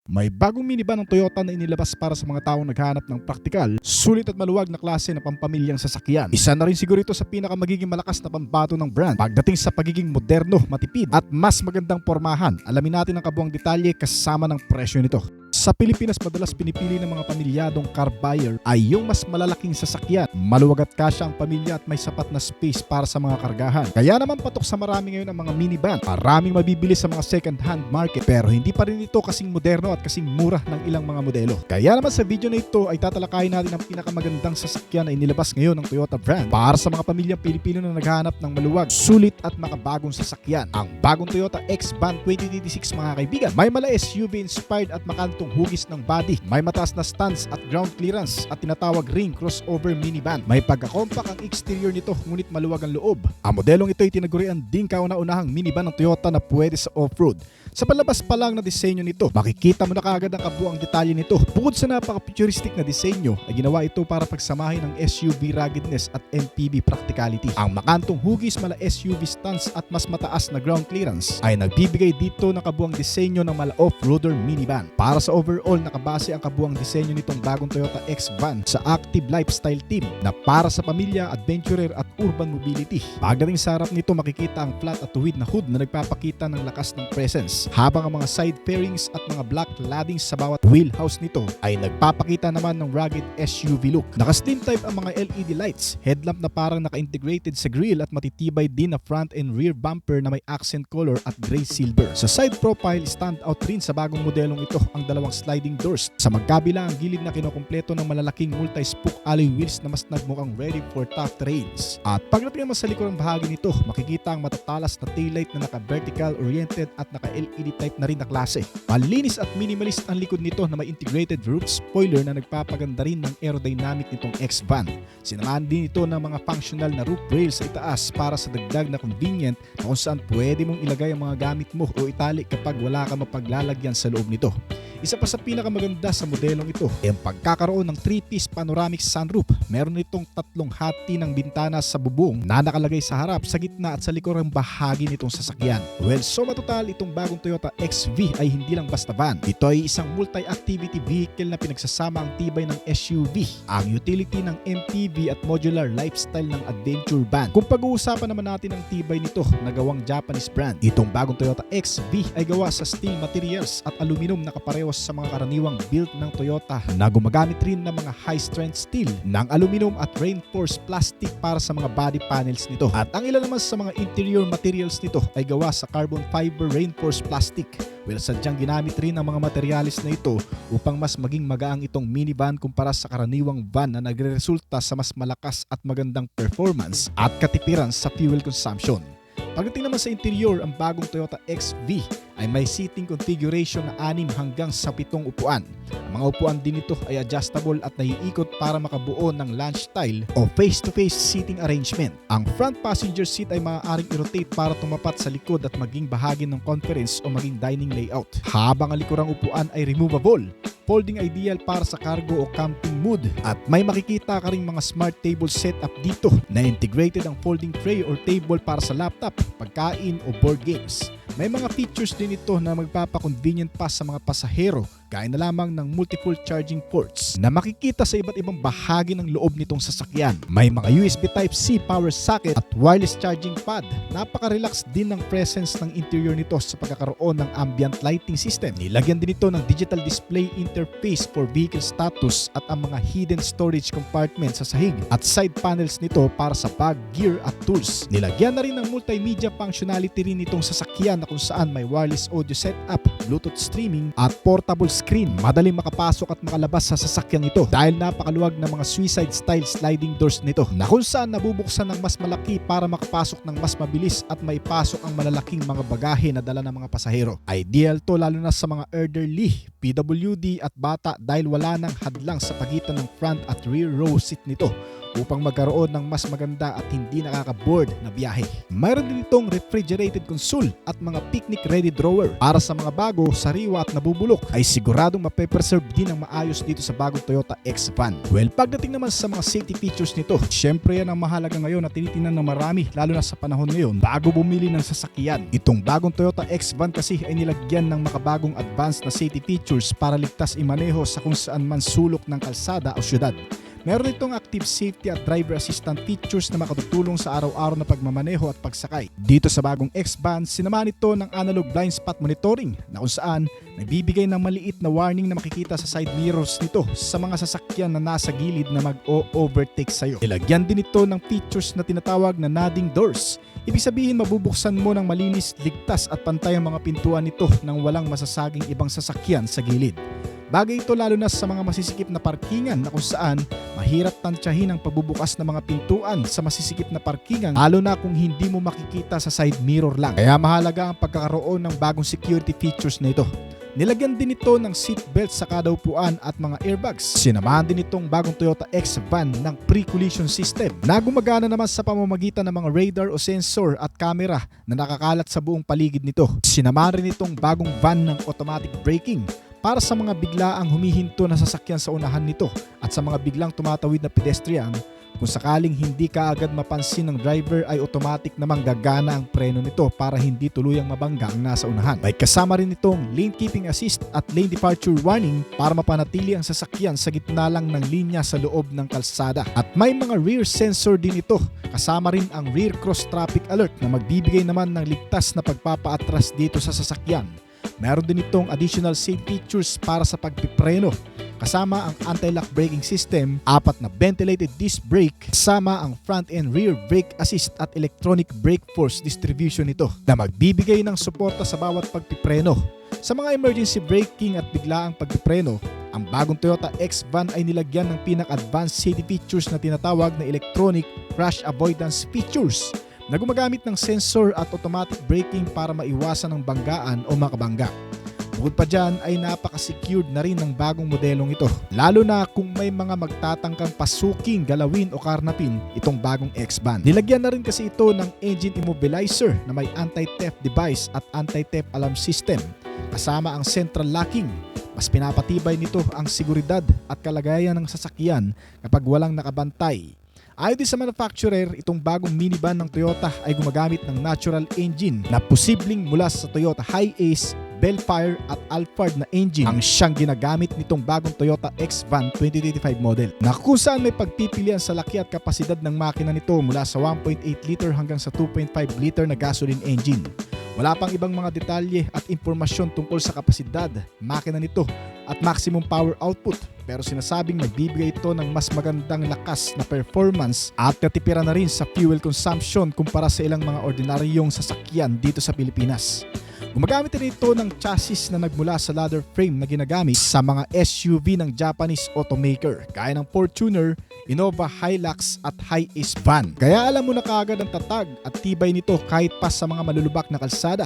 May bagong minivan ng Toyota na inilabas para sa mga taong naghahanap ng praktikal, sulit at maluwag na klase na pampamilyang sasakyan. Isa na rin siguro ito sa pinakamagiging malakas na pambato ng brand pagdating sa pagiging moderno, matipid at mas magandang pormahan. Alamin natin ang kabuuang detalye kasama ng presyo nito. Sa Pilipinas, madalas pinipili ng mga pamilyadong car buyer ay yung mas malalaking sasakyan. Maluwag at kasya ang pamilya at may sapat na space para sa mga kargahan. Kaya naman patok sa marami ngayon ang mga minivan. Maraming mabibili sa mga second-hand market pero hindi pa rin ito kasing moderno at kasing mura ng ilang mga modelo. Kaya naman sa video na ito ay tatalakayin natin ang pinakamagandang sasakyan na inilabas ngayon ng Toyota brand para sa mga pamilyang Pilipino na naghahanap ng maluwag, sulit at makabagong sasakyan. Ang bagong Toyota X-Van 2026 mga kaibigan, may mala SUV inspired at makantong hugis ng body, may mataas na stance at ground clearance at tinatawag ring crossover minivan. May pagka-compact ang exterior nito ngunit maluwag ang loob. Ang modelong ito ay tinagurian din kauna-unahang minivan ng Toyota na pwede sa off-road. Sa palabas pa lang na disenyo nito, makikita mo na kaagad ang kabuang detalye nito. Bukod sa napaka-futuristic na disenyo, ay ginawa ito para pagsamahin ng SUV ruggedness at MPV practicality. Ang makantong hugis mala SUV stance at mas mataas na ground clearance ay nagbibigay dito ng kabuang disenyo ng mala off-roader minivan. Para sa overall, nakabase ang kabuang disenyo nitong bagong Toyota X-Van sa active lifestyle team na para sa pamilya, adventurer at urban mobility. Pagdating sa harap nito, makikita ang flat at tuwid na hood na nagpapakita ng lakas ng presence. Habang ang mga side fairings at mga black laddings sa bawat wheelhouse nito ay nagpapakita naman ng rugged SUV look. Naka-slim type ang mga LED lights, headlamp na parang naka-integrated sa grille at matitibay din na front and rear bumper na may accent color at gray silver. Sa side profile, stand out rin sa bagong modelong ito ang dalawang sliding doors. Sa magkabila ang gilid na kinukumpleto ng malalaking multi-spoke alloy wheels na mas nagmukhang ready for tough terrains. At pagdating naman sa likurang bahagi nito, makikita ang matatalas na taillight na naka-vertical oriented at naka-LED type na rin na klase. Malinis at minimalist ang likod nito na may integrated roof spoiler na nagpapaganda rin ng aerodynamic nitong X-Van. Sinamaan din ito ng mga functional na roof rails sa itaas para sa dagdag na convenient na kung saan pwede mong ilagay ang mga gamit mo o itali kapag wala ka mapaglalagyan sa loob nito. Isa pa sa pinakamaganda sa modelong ito ay ang pagkakaroon ng 3-piece panoramic sunroof. Meron itong tatlong hati ng bintana sa bubong na nakalagay sa harap, sa gitna at sa likurang bahagi nitong sasakyan. Well, so matotal itong bagong Toyota XV ay hindi lang basta van. Ito ay isang multi-activity vehicle na pinagsasama ang tibay ng SUV, ang utility ng MPV at modular lifestyle ng adventure van. Kung pag-uusapan naman natin ang tibay nito na gawang Japanese brand, itong bagong Toyota XV ay gawa sa steel materials at aluminum na kapareho sa mga karaniwang build ng Toyota na gumagamit rin ng mga high-strength steel ng aluminum at reinforced plastic para sa mga body panels nito. At ang ilan naman sa mga interior materials nito ay gawa sa carbon fiber reinforced plastic. Well, sadyang ginamit rin ang mga materyales na ito upang mas maging magaang itong minivan kumpara sa karaniwang van na nagre-resulta sa mas malakas at magandang performance at katipiran sa fuel consumption. Pagdating naman sa interior, ang bagong Toyota XV ay may seating configuration na 6 hanggang sa 7 upuan. Ang mga upuan din nito ay adjustable at naiikot para makabuo ng lounge style o face-to-face seating arrangement. Ang front passenger seat ay maaaring i-rotate para tumapat sa likod at maging bahagi ng conference o maging dining layout. Habang ang likurang upuan ay removable, folding ideal para sa cargo o camping mood. At may makikita ka ring mga smart table setup dito na integrated ang folding tray or table para sa laptop, pagkain o board games. May mga features din ito na magpapa-convenient pa sa mga pasahero, gaya na lamang ng multiple charging ports na makikita sa iba't ibang bahagi ng loob nitong sasakyan. May mga USB Type-C power socket at wireless charging pad. Napaka-relax din ng presence ng interior nito sa pagkakaroon ng ambient lighting system. Nilagyan din ito ng digital display interface for vehicle status at ang mga hidden storage compartment sa sahig at side panels nito para sa bag, gear at tools. Nilagyan na rin ng multimedia functionality rin itong sasakyan na kung saan may wireless audio setup, Bluetooth streaming at portable screen. Madaling makapasok at makalabas sa sasakyan ito dahil napakaluwag ng mga suicide style sliding doors nito na kung saan nabubuksan ng mas malaki para makapasok ng mas mabilis at maipasok ang malalaking mga bagahe na dala ng mga pasahero. Ideal to lalo na sa mga elderly, PWD at bata dahil wala nang hadlang sa pagitan pamamagitan ng front at rear row seat nito upang magkaroon ng mas maganda at hindi nakaka-bored na biyahe. Mayroon din itong refrigerated console at mga picnic ready drawer. Para sa mga bago, sariwa at nabubulok ay siguradong mape-preserve din ng maayos dito sa bagong Toyota X-Van. Well, pagdating naman sa mga safety features nito, syempre yan ang mahalaga ngayon na tinitingnan ng marami lalo na sa panahon ngayon bago bumili ng sasakyan. Itong bagong Toyota X-Van kasi ay nilagyan ng makabagong advanced na safety features para ligtas imaneho sa kung saan man sulok ng kalsada o syudad. Meron itong active safety at driver assistant features na makatutulong sa araw-araw na pagmamaneho at pagsakay. Dito sa bagong X-Van, sinamahan ito ng analog blind spot monitoring na kung saan nagbibigay ng maliit na warning na makikita sa side mirrors nito sa mga sasakyan na nasa gilid na mag-o-overtake sa'yo. Ilagyan din ito ng features na tinatawag na nodding doors. Ibig sabihin mabubuksan mo ng malinis, ligtas at pantay ang mga pintuan nito nang walang masasaging ibang sasakyan sa gilid. Bagay ito lalo na sa mga masisikip na parkingan na kung saan mahirap tansyahin ang pagbubukas ng mga pintuan sa masisikip na parkingan lalo na kung hindi mo makikita sa side mirror lang. Kaya mahalaga ang pagkakaroon ng bagong security features na ito. Nilagyan din ito ng seatbelt sa kada upuan at mga airbags. Sinamahan din itong bagong Toyota X-Van ng pre-collision system na gumagana naman sa pamamagitan ng mga radar o sensor at camera na nakakalat sa buong paligid nito. Sinamahan rin itong bagong van ng automatic braking para sa mga biglaang humihinto na sasakyan sa unahan nito at sa mga biglang tumatawid na pedestrian. Kung sakaling hindi ka agad mapansin ng driver ay automatic namang gagana ang preno nito para hindi tuluyang mabangga ang nasa unahan. May kasama rin itong lane keeping assist at lane departure warning para mapanatili ang sasakyan sa gitna lang ng linya sa loob ng kalsada. At may mga rear sensor din ito, kasama rin ang rear cross traffic alert na magbibigay naman ng ligtas na pagpapaatras dito sa sasakyan. Meron din itong additional safety features para sa pagpipreno, kasama ang anti-lock braking system, 4 na ventilated disc brake, kasama ang front and rear brake assist at electronic brake force distribution nito na magbibigay ng suporta sa bawat pagpipreno. Sa mga emergency braking at biglaang pagpipreno, ang bagong Toyota X-Van ay nilagyan ng pinaka-advanced safety features na tinatawag na electronic crash avoidance features na gumagamit ng sensor at automatic braking para maiwasan ang banggaan o makabangga. Bukod pa dyan ay napaka-secured na rin ng bagong modelong ito, lalo na kung may mga magtatangkang pasuking, galawin o karnapin itong bagong X-Van. Nilagyan na rin kasi ito ng engine immobilizer na may anti-theft device at anti-theft alarm system, kasama ang central locking. Mas pinapatibay nito ang seguridad at kalagayan ng sasakyan kapag walang nakabantay. Ayon din sa manufacturer, itong bagong minivan ng Toyota ay gumagamit ng natural engine na posibleng mula sa Toyota Hiace, Bellfire at Alphard na engine ang siyang ginagamit nitong bagong Toyota X-Van 2025 model, na kung saan may pagpipilian sa laki at kapasidad ng makina nito mula sa 1.8 liter hanggang sa 2.5 liter na gasoline engine. Wala pang ibang mga detalye at impormasyon tungkol sa kapasidad, makina nito at maximum power output, pero sinasabing magbibigay ito ng mas magandang lakas na performance at katipiran na rin sa fuel consumption kumpara sa ilang mga ordinaryong sasakyan dito sa Pilipinas. Gumagamit rin ito ng chassis na nagmula sa ladder frame na ginagamit sa mga SUV ng Japanese automaker gaya ng Fortuner, Innova Hilux at Hiace van. Kaya alam mo na kaagad ang tatag at tibay nito kahit pa sa mga malulubak na kalsada.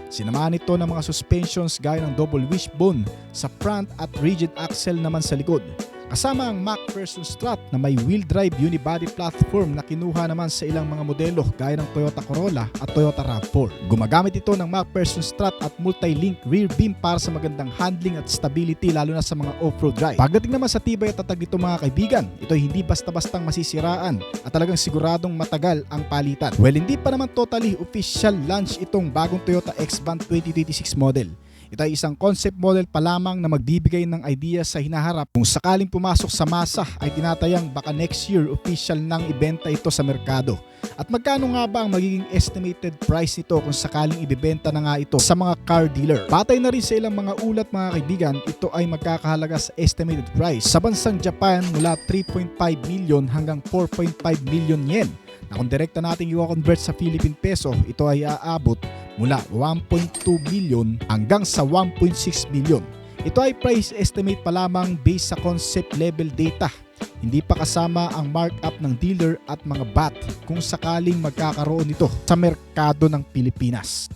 Sinamahan ito ng mga suspensions gaya ng double wishbone sa front at rigid axle naman sa likod. Kasama ang MacPherson strut na may wheel drive unibody platform na kinuha naman sa ilang mga modelo gaya ng Toyota Corolla at Toyota RAV4. Gumagamit ito ng MacPherson strut at multi-link rear beam para sa magandang handling at stability lalo na sa mga off-road drive. Pagdating naman sa tibay at tatag nito mga kaibigan, ito ay hindi basta-bastang masisiraan at talagang siguradong matagal ang palitan. Well, hindi pa naman totally official launch itong bagong Toyota X-Van 2026 model. Ito ay isang concept model pa lamang na magbibigay ng idea sa hinaharap. Kung sakaling pumasok sa masa ay tinatayang baka next year official nang ibenta ito sa merkado. At magkano nga ba ang magiging estimated price nito kung sakaling ibebenta na nga ito sa mga car dealer? Batay na rin sa ilang mga ulat mga kaibigan, ito ay magkakahalaga sa estimated price sa bansang Japan mula 3.5 million hanggang 4.5 million yen. Na kung direkta natin i-convert sa Philippine peso, ito ay aabot mula 1.2 million hanggang sa 1.6 million. Ito ay price estimate pa lamang based sa concept level data. Hindi pa kasama ang markup ng dealer at mga VAT kung sakaling magkakaroon nito sa merkado ng Pilipinas.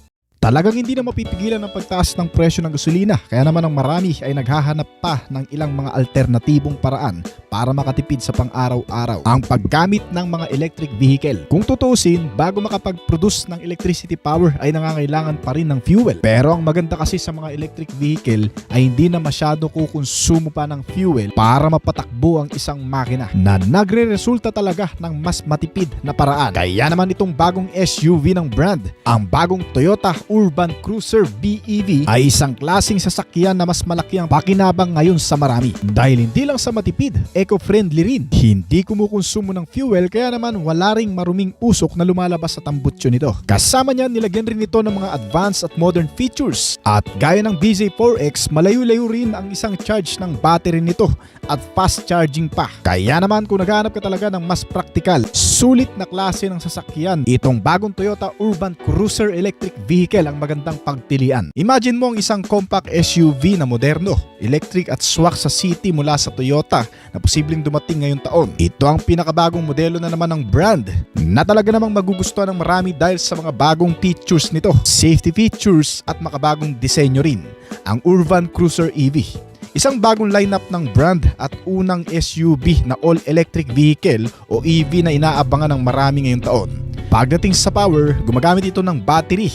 Talagang hindi na mapipigilan ng pagtaas ng presyo ng gasolina, kaya naman ang marami ay naghahanap pa ng ilang mga alternatibong paraan para makatipid sa pang-araw-araw. Ang paggamit ng mga electric vehicle. Kung tutuusin, bago makapag-produce ng electricity power ay nangangailangan pa rin ng fuel. Pero ang maganda kasi sa mga electric vehicle ay hindi na masyado kukonsumo pa ng fuel para mapatakbo ang isang makina na nagre-resulta talaga ng mas matipid na paraan. Kaya naman itong bagong SUV ng brand, ang bagong Toyota Urban Cruiser BEV ay isang klaseng sasakyan na mas malaki ang pakinabang ngayon sa marami. Dahil hindi lang sa matipid, eco-friendly rin. Hindi kumukonsumo ng fuel kaya naman wala ring maruming usok na lumalabas sa tambutso nito. Kasama niya nilagyan rin ito ng mga advanced at modern features. At gaya ng BZ4X, malayo-layo rin ang isang charge ng battery nito at fast charging pa. Kaya naman kung naghahanap ka talaga ng mas praktikal, sulit na klase ng sasakyan, itong bagong Toyota Urban Cruiser Electric Vehicle ang magandang pagpilian. Imagine mo ang isang compact SUV na moderno, electric at swak sa city mula sa Toyota na posibleng dumating ngayong taon. Ito ang pinakabagong modelo na naman ng brand na talaga namang magugustuhan ng marami dahil sa mga bagong features nito, safety features at makabagong disenyo rin, ang Urban Cruiser EV. Isang bagong lineup ng brand at unang SUV na all-electric vehicle o EV na inaabangan ng marami ngayong taon. Pagdating sa power, gumagamit ito ng battery.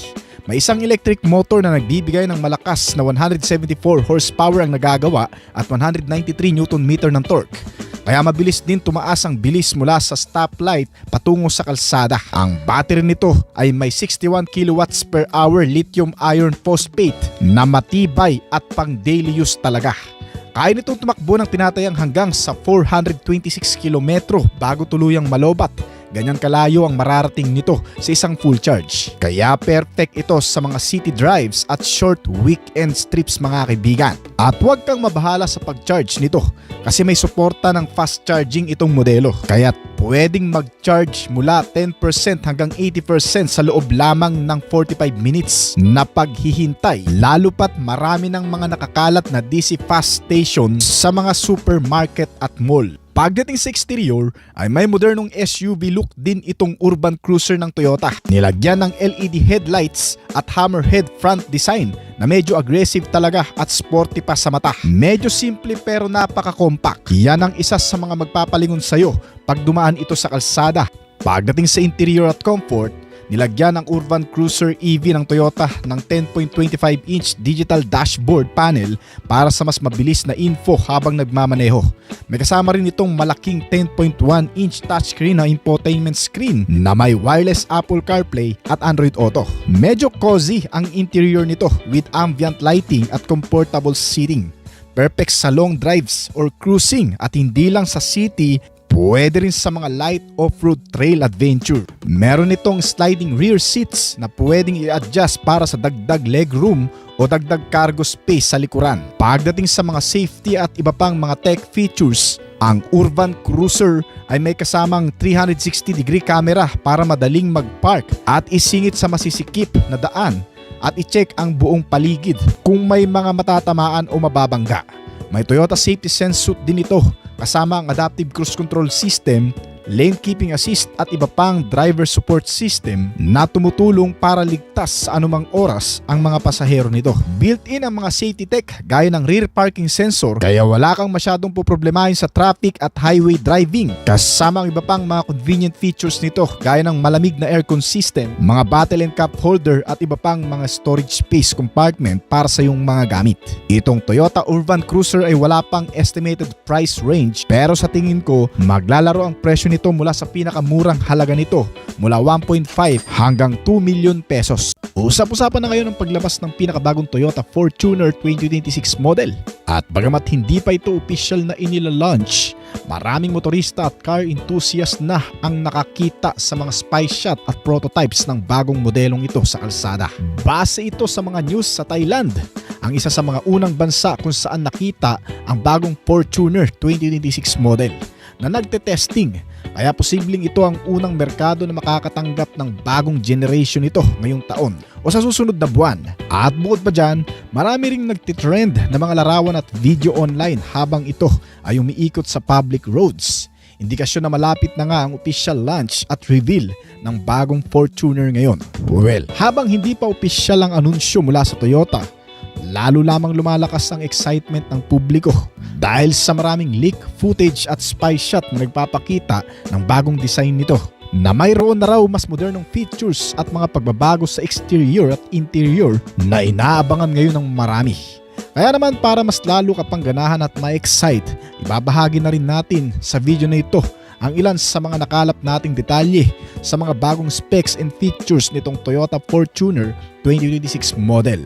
May isang electric motor na nagbibigay ng malakas na 174 horsepower ang nagagawa at 193 Nm ng torque. Kaya mabilis din tumaas ang bilis mula sa stoplight patungo sa kalsada. Ang battery nito ay may 61 kWh lithium iron phosphate na matibay at pang daily use talaga. Kaya nitong tumakbo ng tinatayang hanggang sa 426 km bago tuluyang malobat. Ganyan kalayo ang mararating nito sa isang full charge. Kaya perfect ito sa mga city drives at short weekend trips mga kaibigan. At huwag kang mabahala sa pag-charge nito kasi may suporta ng fast charging itong modelo. Kaya pwedeng mag-charge mula 10% hanggang 80% sa loob lamang ng 45 minutes na paghihintay. Lalo pat marami ng mga nakakalat na DC fast station sa mga supermarket at mall. Pagdating sa exterior ay may modernong SUV look din itong Urban Cruiser ng Toyota. Nilagyan ng LED headlights at hammerhead front design na medyo aggressive talaga at sporty pa sa mata. Medyo simple pero napaka-compact. Yan ang isa sa mga magpapalingon sa'yo pag dumaan ito sa kalsada. Pagdating sa interior at comfort, nilagyan ng Urban Cruiser EV ng Toyota ng 10.25-inch digital dashboard panel para sa mas mabilis na info habang nagmamaneho. May kasama rin itong malaking 10.1-inch touchscreen na infotainment screen na may wireless Apple CarPlay at Android Auto. Medyo cozy ang interior nito with ambient lighting at comfortable seating. Perfect sa long drives or cruising at hindi lang sa city, pwede rin sa mga light off-road trail adventure. Meron itong sliding rear seats na pwedeng i-adjust para sa dagdag legroom o dagdag cargo space sa likuran. Pagdating sa mga safety at iba pang mga tech features, ang Urban Cruiser ay may kasamang 360-degree camera para madaling mag-park at isingit sa masisikip na daan at i-check ang buong paligid kung may mga matatamaan o mababangga. May Toyota Safety Sense suit din ito kasama ang adaptive cruise control system, lane keeping assist at iba pang driver support system na tumutulong para ligtas sa anumang oras ang mga pasahero nito. Built-in ang mga safety tech gaya ng rear parking sensor kaya wala kang masyadong poproblemahin sa traffic at highway driving. Kasama ang iba pang mga convenient features nito gaya ng malamig na aircon system, mga bottle and cup holder at iba pang mga storage space compartment para sa iyong mga gamit. Itong Toyota Urban Cruiser ay wala pang estimated price range pero sa tingin ko maglalaro ang presyo nito mula sa pinakamurang halaga nito mula 1.5 hanggang 2 million pesos. Usap-usapan na ngayon ang paglabas ng pinakabagong Toyota Fortuner 2026 model. At bagamat hindi pa ito official na inila-launch, maraming motorista at car enthusiast na ang nakakita sa mga spy shot at prototypes ng bagong modelong ito sa kalsada. Base ito sa mga news sa Thailand, ang isa sa mga unang bansa kung saan nakita ang bagong Fortuner 2026 model na nagte-testing, kaya posibleng ito ang unang merkado na makakatanggap ng bagong generation nito ngayong taon o sa susunod na buwan. At bukod pa dyan, marami ring nagtitrend na mga larawan at video online habang ito ay umiikot sa public roads. indikasyon na malapit na nga ang official launch at reveal ng bagong Fortuner ngayon. Well, habang hindi pa opisyal ang anunsyo mula sa Toyota, lalo lamang lumalakas ang excitement ng publiko dahil sa maraming leak footage at spy shot na nagpapakita ng bagong design nito, na mayroon na raw mas modernong features at mga pagbabago sa exterior at interior na inaabangan ngayon ng marami. Kaya naman, para mas lalo ka pang ganahan at ma-excite, ibabahagi na rin natin sa video na ito ang ilan sa mga nakalap nating detalye sa mga bagong specs and features nitong Toyota Fortuner 2026 model.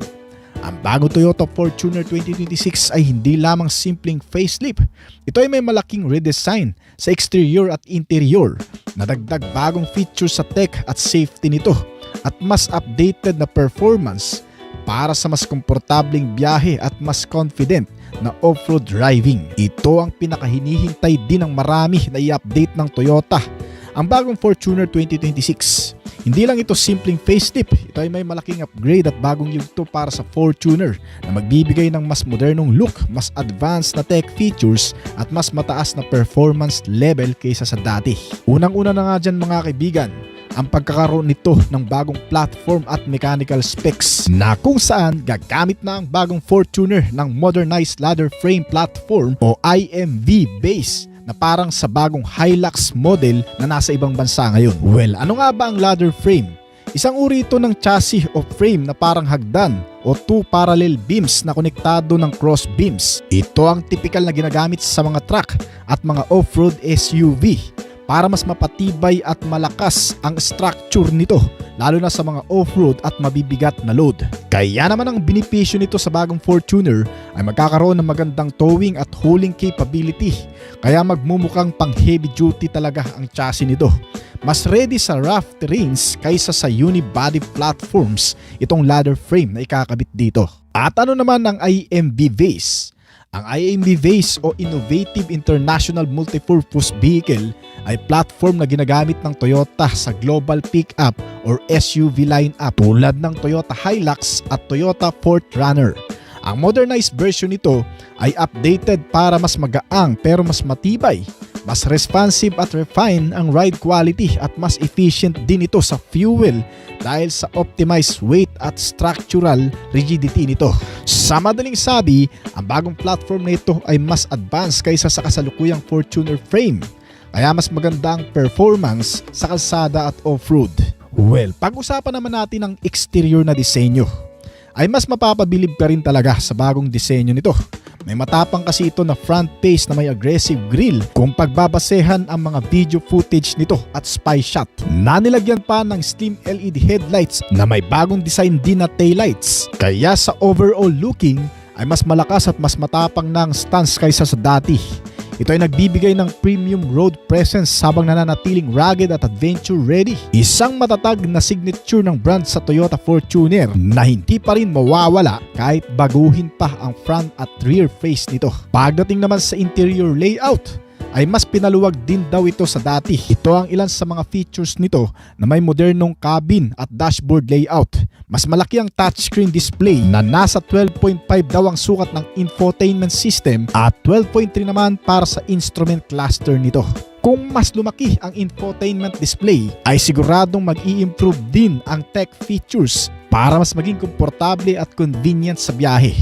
Ang bagong Toyota Fortuner 2026 ay hindi lamang simpleng facelift. Ito ay may malaking redesign sa exterior at interior, na dagdag bagong features sa tech at safety nito, at mas updated na performance para sa mas komportableng biyahe at mas confident na off-road driving. Ito ang pinakahinihintay din ng marami na i-update ng Toyota ang bagong Fortuner 2026. Hindi lang ito simpleng facelift, ito ay may malaking upgrade at bagong yugto para sa Fortuner na magbibigay ng mas modernong look, mas advanced na tech features at mas mataas na performance level kaysa sa dati. Unang-una na nga dyan mga kaibigan, ang pagkakaroon nito ng bagong platform at mechanical specs, na kung saan gagamit na ang bagong Fortuner ng modernized ladder frame platform o IMV base na parang sa bagong Hilux model na nasa ibang bansa ngayon. Well, ano nga ba ang ladder frame? Isang uri ito ng chassis o frame na parang hagdan o two parallel beams na konektado ng cross beams. Ito ang typical na ginagamit sa mga truck at mga off-road SUV para mas mapatibay at malakas ang structure nito, lalo na sa mga off-road at mabibigat na load. Kaya naman ang benepisyo nito sa bagong Fortuner ay magkakaroon ng magandang towing at hauling capability, kaya magmumukhang pang heavy duty talaga ang chassis nito. Mas ready sa rough terrains kaysa sa unibody platforms itong ladder frame na ikakabit dito. At ano naman ang IMV Base? Ang IMV Base o Innovative International Multipurpose Vehicle ay platform na ginagamit ng Toyota sa global pickup or SUV lineup tulad ng Toyota Hilux at Toyota 4Runner. Ang modernized version nito ay updated para mas magaang pero mas matibay, mas responsive at refine ang ride quality, at mas efficient din ito sa fuel dahil sa optimized weight at structural rigidity nito. Sa madaling sabi, ang bagong platform na ito ay mas advanced kaysa sa kasalukuyang Fortuner frame, kaya mas maganda ang performance sa kalsada at off-road. Well, pag-usapan naman natin ang exterior na disenyo, ay mas mapapabilib ka rin talaga sa bagong disenyo nito. May matapang kasi ito na front face na may aggressive grille kung pagbabasehan ang mga video footage nito at spy shot. Nanilagyan pa ng slim LED headlights na may bagong design din na taillights. Kaya sa overall looking ay mas malakas at mas matapang na ang stance kaysa sa dati. Ito ay nagbibigay ng premium road presence habang nananatiling rugged at adventure ready. Isang matatag na signature ng brand sa Toyota Fortuner na hindi pa rin mawawala kahit baguhin pa ang front at rear face nito. Pagdating naman sa interior layout, ay mas pinaluwag din daw ito sa dati. Ito ang ilan sa mga features nito na may modernong cabin at dashboard layout. Mas malaki ang touchscreen display na nasa 12.5 daw ang sukat ng infotainment system at 12.3 naman para sa instrument cluster nito. Kung mas lumaki ang infotainment display, ay siguradong mag-i-improve din ang tech features para mas maging komportable at convenient sa biyahe.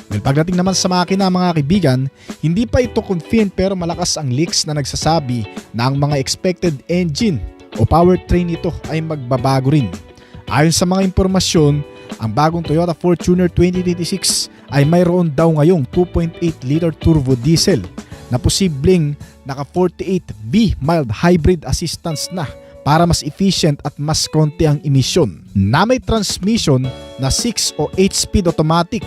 Well, pagdating naman sa makina mga kaibigan, hindi pa ito confirmed pero malakas ang leaks na nagsasabi na ang mga expected engine o powertrain nito ay magbabago rin. Ayon sa mga impormasyon, ang bagong Toyota Fortuner 2026 ay mayroon daw ngayong 2.8 liter turbo diesel na posibleng naka 48B mild hybrid assistance na para mas efficient at mas konti ang emisyon, na may transmission na 6 o 8 speed automatic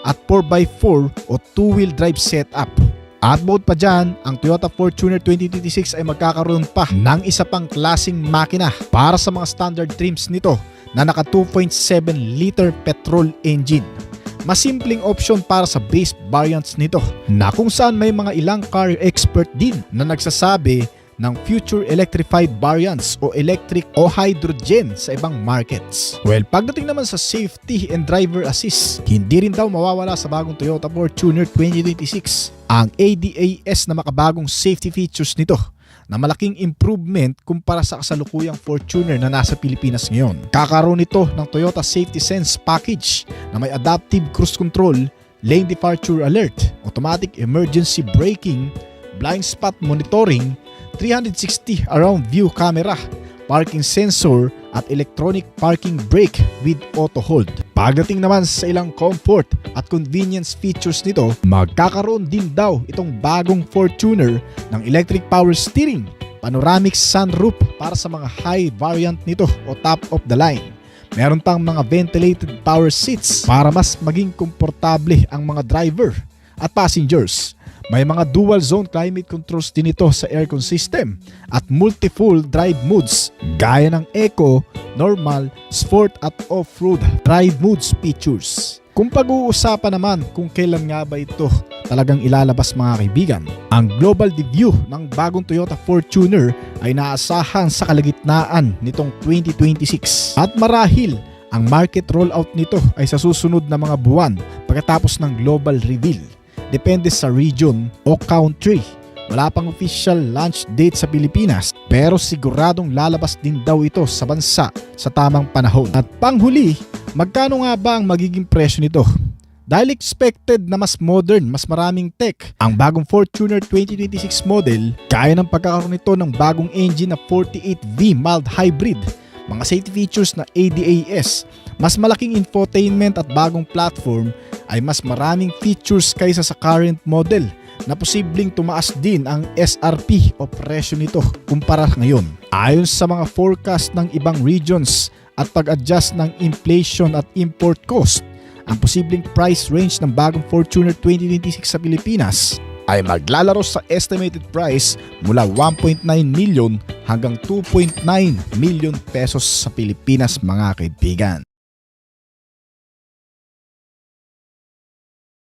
at 4x4 o 2-wheel drive setup. At bukod pa dyan, ang Toyota Fortuner 2026 ay magkakaroon pa ng isa pang klaseng makina para sa mga standard trims nito na naka 2.7 liter petrol engine. Mas simpleng option para sa base variants nito, na kung saan may mga ilang car expert din na nagsasabi ng future electrified variants o electric o hydrogen sa ibang markets. Well, pagdating naman sa safety and driver assist, hindi rin daw mawawala sa bagong Toyota Fortuner 2026 ang ADAS na makabagong safety features nito, na malaking improvement kumpara sa kasalukuyang Fortuner na nasa Pilipinas ngayon. Kakaroon ito ng Toyota Safety Sense Package na may adaptive cruise control, lane departure alert, automatic emergency braking, blind spot monitoring, 360 around view camera, parking sensor at electronic parking brake with auto hold. Pagdating naman sa ilang comfort at convenience features nito, magkakaroon din daw itong bagong Fortuner ng electric power steering, panoramic sunroof para sa mga high variant nito o top of the line. Meron pang mga ventilated power seats para mas maging komportable ang mga driver at passengers. May mga dual zone climate controls din ito sa aircon system at multi-full drive modes gaya ng Eco, Normal, Sport at Off-Road drive modes features. Kung pag-uusapan naman kung kailan nga ba ito talagang ilalabas mga kaibigan, ang global debut ng bagong Toyota Fortuner ay naasahan sa kalagitnaan nitong 2026 at marahil ang market rollout nito ay sa susunod na mga buwan pagkatapos ng global reveal. Depende sa region o country. Wala pang official launch date sa Pilipinas pero siguradong lalabas din daw ito sa bansa sa tamang panahon. At panghuli, magkano nga ba ang magiging presyo nito? Dahil expected na mas modern, mas maraming tech, ang bagong Fortuner 2026 model, kaya ng pagkakaroon nito ng bagong engine na 48V mild hybrid, mga safety features na ADAS, mas malaking infotainment at bagong platform ay mas maraming features kaysa sa current model na posibleng tumaas din ang SRP o presyo nito kumpara ngayon. Ayon sa mga forecast ng ibang regions at pag-adjust ng inflation at import cost, ang posibleng price range ng bagong Fortuner 2026 sa Pilipinas ay maglalaro sa estimated price mula 1.9 million hanggang 2.9 million pesos sa Pilipinas mga kaibigan.